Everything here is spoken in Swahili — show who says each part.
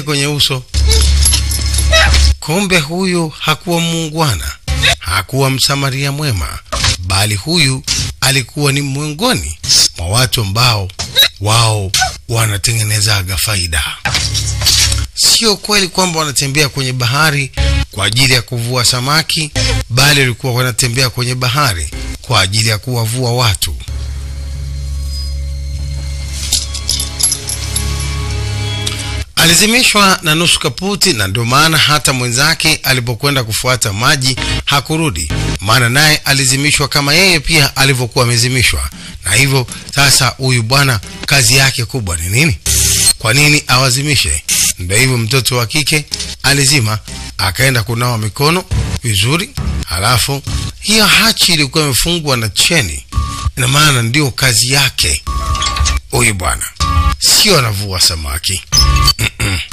Speaker 1: kwenye uso. Kumbe huyu hakuwa muungwana, hakuwa msamaria mwema, bali huyu alikuwa ni miongoni mwa watu ambao wao wanatengenezaga faida. Sio kweli kwamba wanatembea kwenye bahari kwa ajili ya kuvua samaki, bali walikuwa wanatembea kwenye bahari kwa ajili ya kuwavua watu. Alizimishwa na nusu kaputi, na ndio maana hata mwenzake alipokwenda kufuata maji hakurudi, maana naye alizimishwa kama yeye pia alivyokuwa amezimishwa. Na hivyo sasa huyu bwana kazi yake kubwa ni nini? Kwa nini awazimishe? Ndio hivyo mtoto wa kike alizima, akaenda kunawa mikono vizuri, halafu hiyo hachi ilikuwa imefungwa na cheni. Ina maana ndio kazi yake huyu bwana, sio anavua samaki.